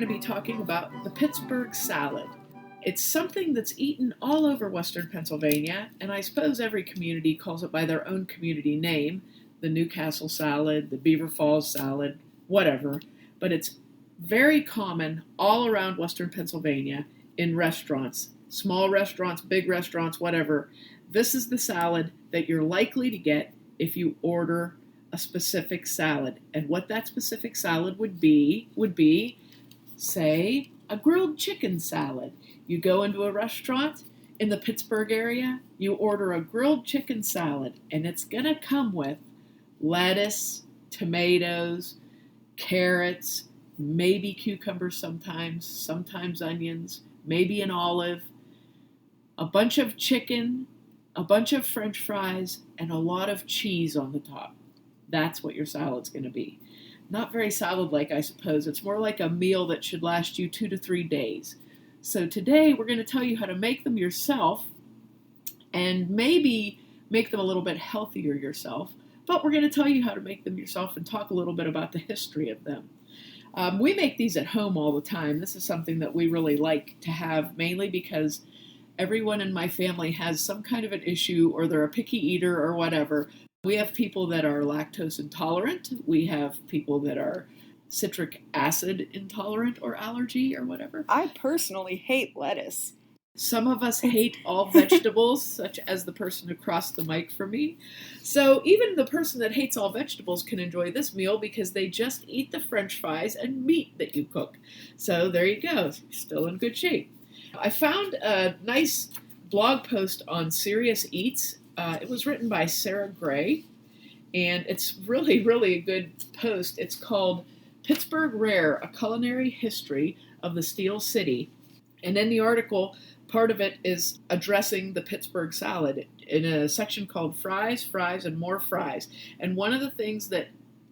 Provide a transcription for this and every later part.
to be talking about the Pittsburgh Salad. It's something that's eaten all over Western Pennsylvania, and I suppose every community calls it by their own community name, the Newcastle Salad, the Beaver Falls Salad, whatever, but it's very common all around Western Pennsylvania in restaurants, small restaurants, big restaurants, whatever. This is the salad that you're likely to get if you order a specific salad. And what that specific salad would be, say, a grilled chicken salad. You go into a restaurant in the Pittsburgh area, you order a grilled chicken salad, and it's going to come with lettuce, tomatoes, carrots, maybe cucumbers sometimes onions, maybe an olive, a bunch of chicken, a bunch of French fries, and a lot of cheese on the top. That's what your salad's going to be. Not very salad-like, I suppose. It's more like a meal that should last you 2 to 3 days. So today we're going to tell you how to make them yourself and maybe make them a little bit healthier yourself. But we're going to tell you how to make them yourself and talk a little bit about the history of them. We make these at home all the time. This is something that we really like to have, mainly because everyone in my family has some kind of an issue, or they're a picky eater or whatever. We have people that are lactose intolerant. We have people that are citric acid intolerant or allergy or whatever. I personally hate lettuce. Some of us hate all vegetables, such as the person across the mic from me. So even the person that hates all vegetables can enjoy this meal because they just eat the French fries and meat that you cook. So there you go. Still in good shape. I found a nice blog post on Serious Eats. It was written by Sarah Gray, and it's really, really a good post. It's called Pittsburgh Rare, A Culinary History of the Steel City. And in the article, part of it is addressing the Pittsburgh Salad in a section called Fries, Fries, and More Fries. And one of the things that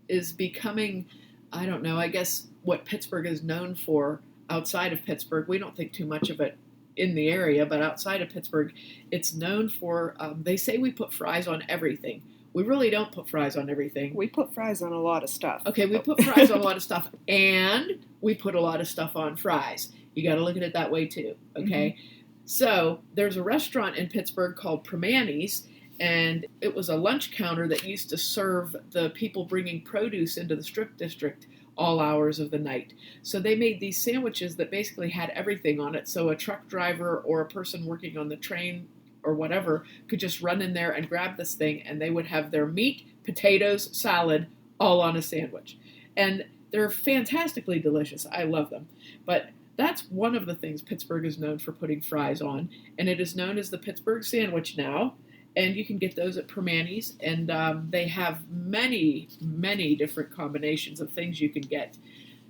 is becoming, I don't know, I guess what Pittsburgh is known for outside of Pittsburgh, we don't think too much of it in the area, but outside of Pittsburgh, it's known for, they say we put fries on everything. We really don't put fries on everything. We put fries on a lot of stuff. Okay, we put fries on a lot of stuff, and we put a lot of stuff on fries. You got to look at it that way too, okay? Mm-hmm. So there's a restaurant in Pittsburgh called Primanti's, and it was a lunch counter that used to serve the people bringing produce into the Strip District all hours of the night. So they made these sandwiches that basically had everything on it, so a truck driver or a person working on the train or whatever could just run in there and grab this thing, and they would have their meat, potatoes, salad, all on a sandwich. And they're fantastically delicious. I love them. But that's one of the things Pittsburgh is known for putting fries on, and it is known as the Pittsburgh sandwich now, and you can get those at Primanti's, and they have many, many different combinations of things you can get,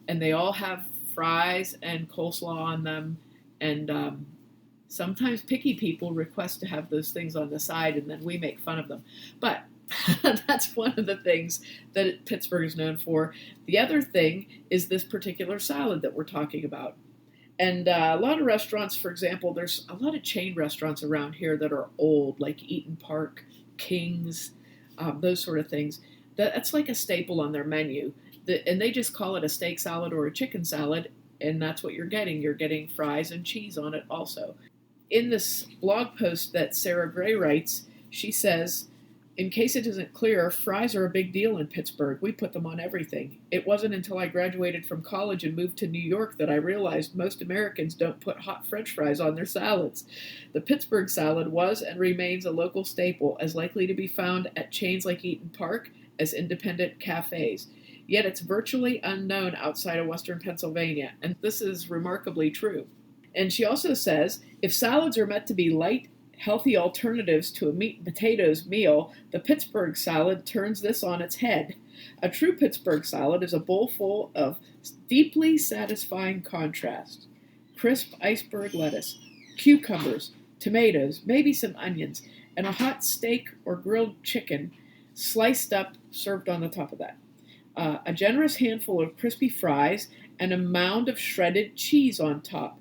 and they all have fries and coleslaw on them, and sometimes picky people request to have those things on the side, and then we make fun of them. But that's one of the things that Pittsburgh is known for. The other thing is this particular salad that we're talking about. And a lot of restaurants, for example, there's a lot of chain restaurants around here that are old, like Eaton Park, King's, those sort of things. That's like a staple on their menu. And they just call it a steak salad or a chicken salad, and that's what you're getting. You're getting fries and cheese on it also. In this blog post that Sarah Gray writes, she says, in case it isn't clear, fries are a big deal in Pittsburgh. We put them on everything. It wasn't until I graduated from college and moved to New York that I realized most Americans don't put hot French fries on their salads. The Pittsburgh salad was and remains a local staple, as likely to be found at chains like Eaton Park as independent cafes. Yet it's virtually unknown outside of Western Pennsylvania, and this is remarkably true. And she also says, if salads are meant to be light, healthy alternatives to a meat and potatoes meal, the Pittsburgh salad turns this on its head. A true Pittsburgh salad is a bowl full of deeply satisfying contrast. Crisp iceberg lettuce, cucumbers, tomatoes, maybe some onions, and a hot steak or grilled chicken sliced up, served on the top of that. A generous handful of crispy fries, and a mound of shredded cheese on top.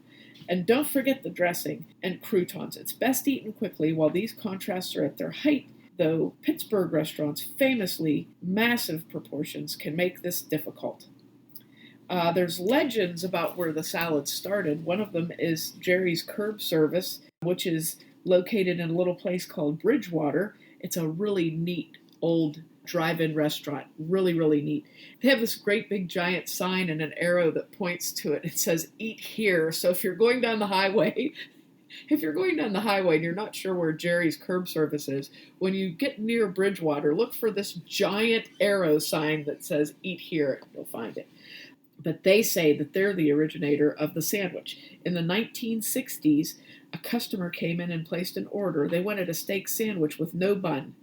And don't forget the dressing and croutons. It's best eaten quickly while these contrasts are at their height, though Pittsburgh restaurants' famously massive proportions can make this difficult. There's legends about where the salad started. One of them is Jerry's Curb Service, which is located in a little place called Bridgewater. It's a really neat old drive-in restaurant. Really, really neat. They have this great big giant sign and an arrow that points to it. It says, "Eat here." So if you're going down the highway, and you're not sure where Jerry's Curb Service is, when you get near Bridgewater, look for this giant arrow sign that says, "Eat here." You'll find it. But they say that they're the originator of the sandwich. In the 1960s, a customer came in and placed an order. They wanted a steak sandwich with no bun,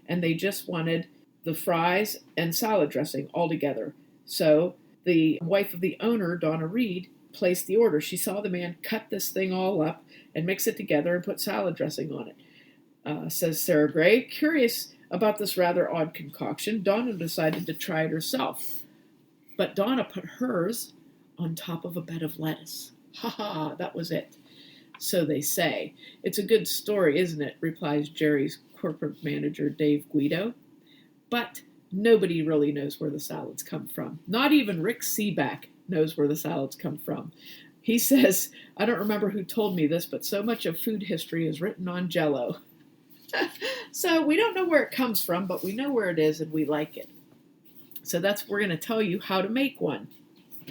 and they just wanted the fries and salad dressing all together. So the wife of the owner, Donna Reed, placed the order. She saw the man cut this thing all up and mix it together and put salad dressing on it. Says Sarah Gray, curious about this rather odd concoction, Donna decided to try it herself. But Donna put hers on top of a bed of lettuce. Ha ha, that was it. So they say. It's a good story, isn't it? Replies Jerry's corporate manager, Dave Guido. But nobody really knows where the salads come from. Not even Rick Seaback knows where the salads come from. He says, I don't remember who told me this, but so much of food history is written on Jell-O. So we don't know where it comes from, but we know where it is and we like it. So we're going to tell you how to make one.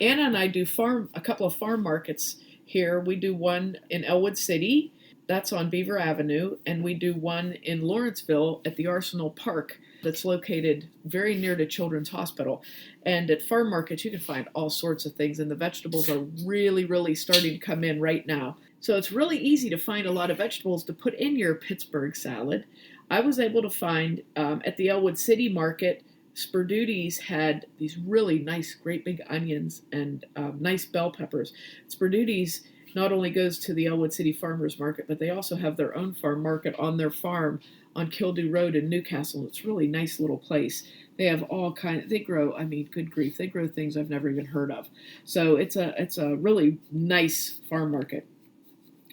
Anna and I do a couple of farm markets here. We do one in Ellwood City, that's on Beaver Avenue, and we do one in Lawrenceville at the Arsenal Park that's located very near to Children's Hospital. And at farm markets, you can find all sorts of things, and the vegetables are really, really starting to come in right now. So it's really easy to find a lot of vegetables to put in your Pittsburgh salad. I was able to find at the Ellwood City Market, Sperdute's had these really nice, great big onions and nice bell peppers. Sperdute's not only goes to the Ellwood City Farmers Market, but they also have their own farm market on their farm on Kildew Road in Newcastle. It's a really nice little place. They have all kinds. They grow. Good grief, they grow things I've never even heard of. So it's a really nice farm market.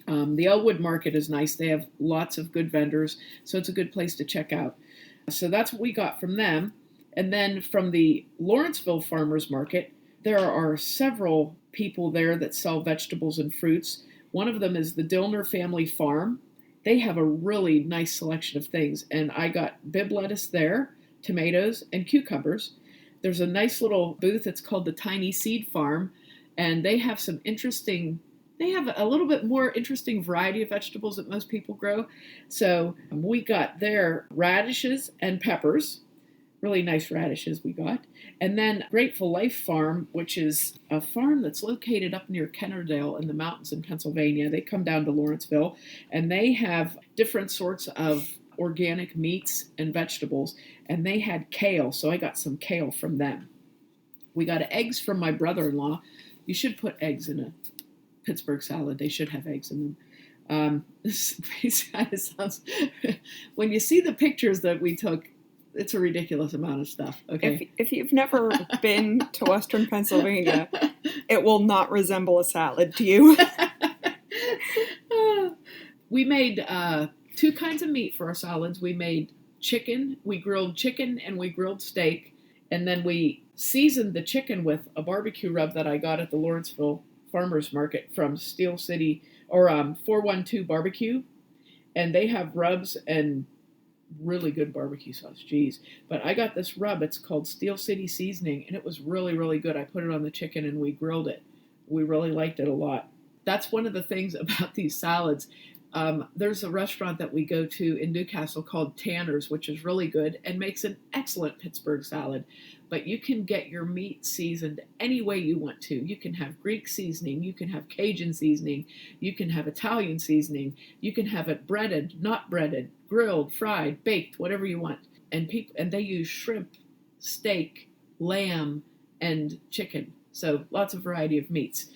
The Ellwood Market is nice. They have lots of good vendors, so it's a good place to check out. So that's what we got from them. And then from the Lawrenceville Farmers Market, there are several people there that sell vegetables and fruits. One of them is the Dillner Family Farm. They have a really nice selection of things. And I got Bib lettuce there, tomatoes, and cucumbers. There's a nice little booth. It's called the Tiny Seed Farm. And they have they have a little bit more interesting variety of vegetables that most people grow. So we got their radishes and peppers. Really nice radishes we got. And then Grateful Life Farm, which is a farm that's located up near Kennerdale in the mountains in Pennsylvania. They come down to Lawrenceville, and they have different sorts of organic meats and vegetables, and they had kale, so I got some kale from them. We got eggs from my brother-in-law. You should put eggs in a Pittsburgh salad. They should have eggs in them. This kind of sounds... When you see the pictures that we took, it's a ridiculous amount of stuff. Okay. If you've never been to Western Pennsylvania, it will not resemble a salad to you. We made two kinds of meat for our salads. We made chicken. We grilled chicken and we grilled steak. And then we seasoned the chicken with a barbecue rub that I got at the Lawrenceville Farmers Market from Steel City or 412 Barbecue. And they have rubs and really good barbecue sauce, geez. But I got this rub, it's called Steel City Seasoning, and it was really, really good. I put it on the chicken and we grilled it. We really liked it a lot. That's one of the things about these salads. There's a restaurant that we go to in Newcastle called Tanner's, which is really good and makes an excellent Pittsburgh salad. But you can get your meat seasoned any way you want to. You can have Greek seasoning, you can have Cajun seasoning, you can have Italian seasoning, you can have it breaded, not breaded, grilled, fried, baked, whatever you want. And they use shrimp, steak, lamb, and chicken. So lots of variety of meats.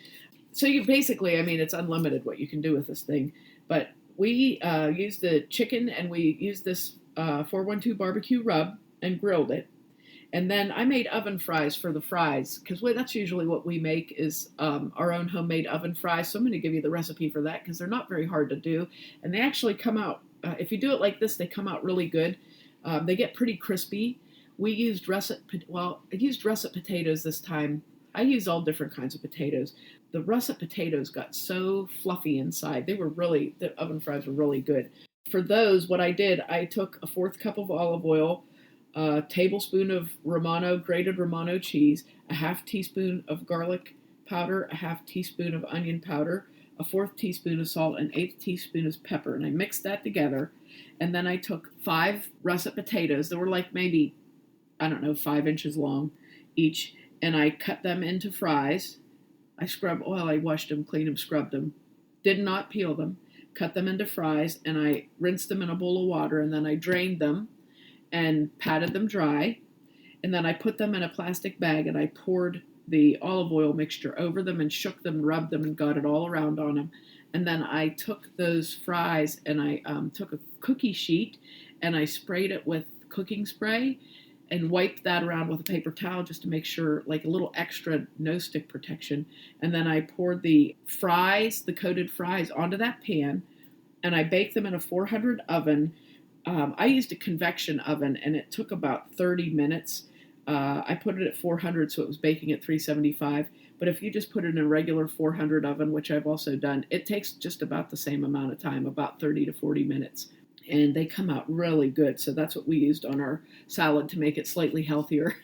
So you basically, it's unlimited what you can do with this thing. But we used the chicken and we used this 412 barbecue rub and grilled it. And then I made oven fries for the fries, because that's usually what we make is our own homemade oven fries. So I'm going to give you the recipe for that, because they're not very hard to do. And they actually come out, if you do it like this, they come out really good. They get pretty crispy. I used russet potatoes this time. I use all different kinds of potatoes. The russet potatoes got so fluffy inside. The oven fries were really good. For those, what I did, I took a 4th cup of olive oil, a tablespoon of grated Romano cheese, a 1/2 teaspoon of garlic powder, a 1/2 teaspoon of onion powder, a 1/4 teaspoon of salt, and 1/8 teaspoon of pepper. And I mixed that together. And then I took 5 russet potatoes that were like maybe, 5 inches long each. And I cut them into fries. I washed them, cleaned them, scrubbed them. Did not peel them. Cut them into fries. And I rinsed them in a bowl of water. And then I drained them and patted them dry. And then I put them in a plastic bag. And I poured the olive oil mixture over them and shook them, rubbed them, and got it all around on them. And then I took those fries and I took a cookie sheet and I sprayed it with cooking spray and wiped that around with a paper towel just to make sure, like a little extra no-stick protection. And then I poured the coated fries, onto that pan, and I baked them in a 400 oven. I used a convection oven, and it took about 30 minutes. I put it at 400, so it was baking at 375. But if you just put it in a regular 400 oven, which I've also done, it takes just about the same amount of time, about 30 to 40 minutes. And they come out really good. So that's what we used on our salad to make it slightly healthier.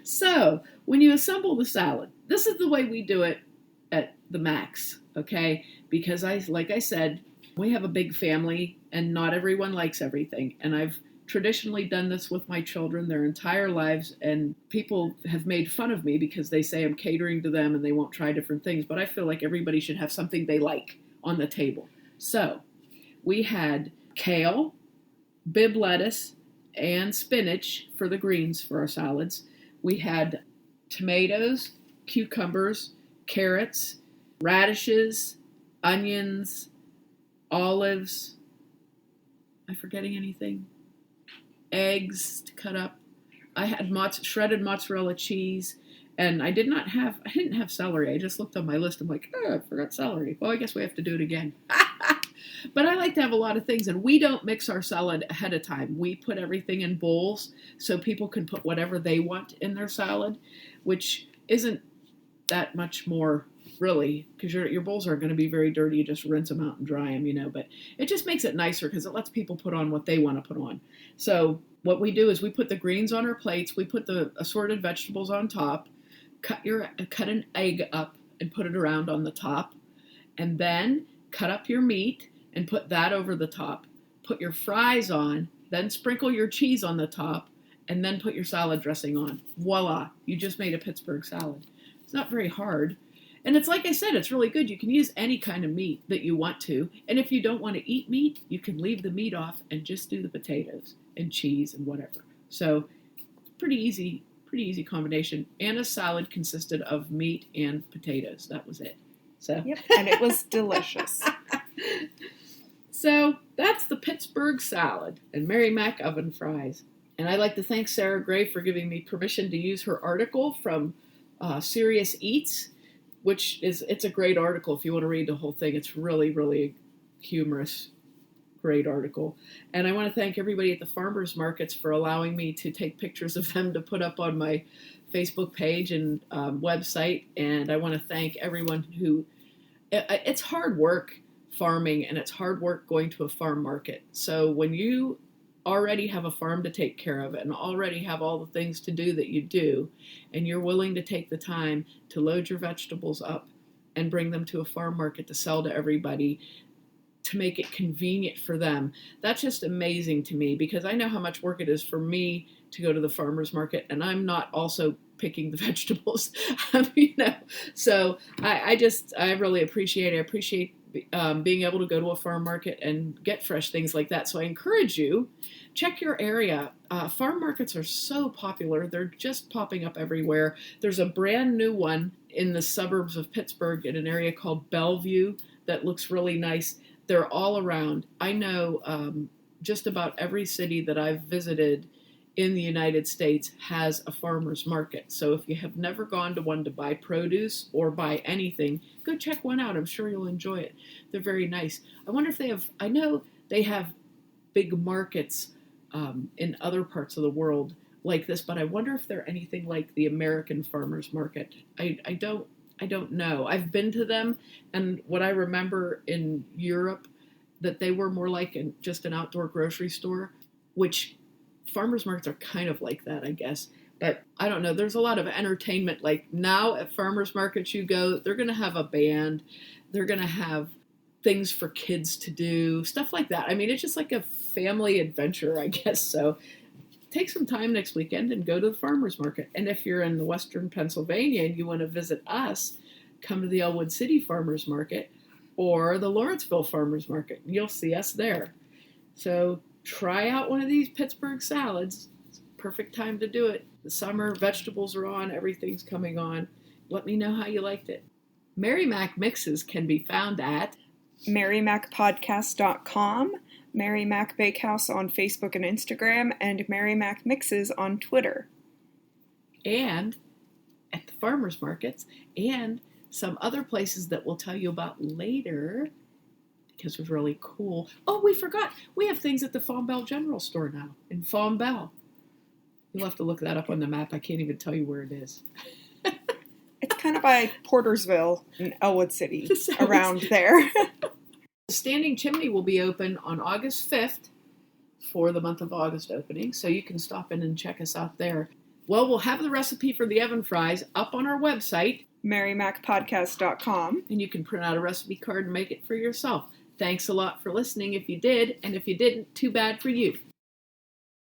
So when you assemble the salad, this is the way we do it at the Macs, okay? Because like I said, we have a big family and not everyone likes everything. And I've traditionally done this with my children their entire lives, and people have made fun of me because they say I'm catering to them and they won't try different things. But I feel like everybody should have something they like on the table. So we had kale, Bibb lettuce, and spinach for the greens for our salads. We had tomatoes, cucumbers, carrots, radishes, onions, olives. Am I forgetting anything? Eggs to cut up. I had shredded mozzarella cheese, and I didn't have celery. I just looked on my list. I'm like, I forgot celery. Well, I guess we have to do it again. But I like to have a lot of things, and we don't mix our salad ahead of time. We put everything in bowls so people can put whatever they want in their salad, which isn't that much more, really, because your bowls aren't going to be very dirty. You just rinse them out and dry them, but it just makes it nicer because it lets people put on what they want to put on. So what we do is we put the greens on our plates, we put the assorted vegetables on top, cut an egg up and put it around on the top, and then cut up your meat and put that over the top. Put your fries on, then sprinkle your cheese on the top, and then put your salad dressing on. Voila, you just made a Pittsburgh salad. It's not very hard. And it's like I said, it's really good. You can use any kind of meat that you want to. And if you don't want to eat meat, you can leave the meat off and just do the potatoes and cheese and whatever. So pretty easy combination. Anna's salad consisted of meat and potatoes. That was it. So yep, and it was delicious. So that's the Pittsburgh salad and Mary Mac oven fries. And I'd like to thank Sarah Gray for giving me permission to use her article from Serious Eats, it's a great article. If you want to read the whole thing, it's really, really humorous, great article. And I want to thank everybody at the farmers markets for allowing me to take pictures of them to put up on my Facebook page and website. And I want to thank everyone it's hard work farming, and it's hard work going to a farm market. So when you already have a farm to take care of and already have all the things to do that you do, and you're willing to take the time to load your vegetables up and bring them to a farm market to sell to everybody, to make it convenient for them, that's just amazing to me, because I know how much work it is for me to go to the farmer's market, and I'm not also picking the vegetables. So I really appreciate it. I appreciate being able to go to a farm market and get fresh things like that. So I encourage you, check your area. Farm markets are so popular. They're just popping up everywhere. There's a brand new one in the suburbs of Pittsburgh in an area called Bellevue that looks really nice. They're all around. I know just about every city that I've visited in the United States has a farmer's market. So if you have never gone to one to buy produce or buy anything, go check one out. I'm sure you'll enjoy it. They're very nice. I wonder if I know they have big markets in other parts of the world. like this, but I wonder if they're anything like the American Farmers Market. I don't know. I've been to them, and what I remember in Europe, that they were more like just an outdoor grocery store, which farmers markets are kind of like that, I guess. But I don't know. There's a lot of entertainment. Like now at farmers markets you go, they're going to have a band. They're going to have things for kids to do, stuff like that. I mean, it's just like a family adventure, I guess. So take some time next weekend and go to the farmers market. And if you're in the Western Pennsylvania and you want to visit us, come to the Ellwood City Farmers Market or the Lawrenceville Farmers Market. You'll see us there. So try out one of these Pittsburgh salads. It's a perfect time to do it. The summer, vegetables are on, everything's coming on. Let me know how you liked it. Mary Mac mixes can be found at MaryMacPodcast.com, Mary Mac Bakehouse on Facebook and Instagram, and Mary Mac Mixes on Twitter. And at the farmers markets and some other places that we'll tell you about later because it's really cool. Oh, we forgot. We have things at the Fawn Bell General Store now in Fawn Bell. You'll have to look that up on the map. I can't even tell you where it is. It's kind of by Portersville in Ellwood City, around there. The Standing Chimney will be open on August 5th for the month of August opening, so you can stop in and check us out there. Well, we'll have the recipe for the oven fries up on our website, MaryMacPodcast.com. and you can print out a recipe card and make it for yourself. Thanks a lot for listening if you did, and if you didn't, too bad for you.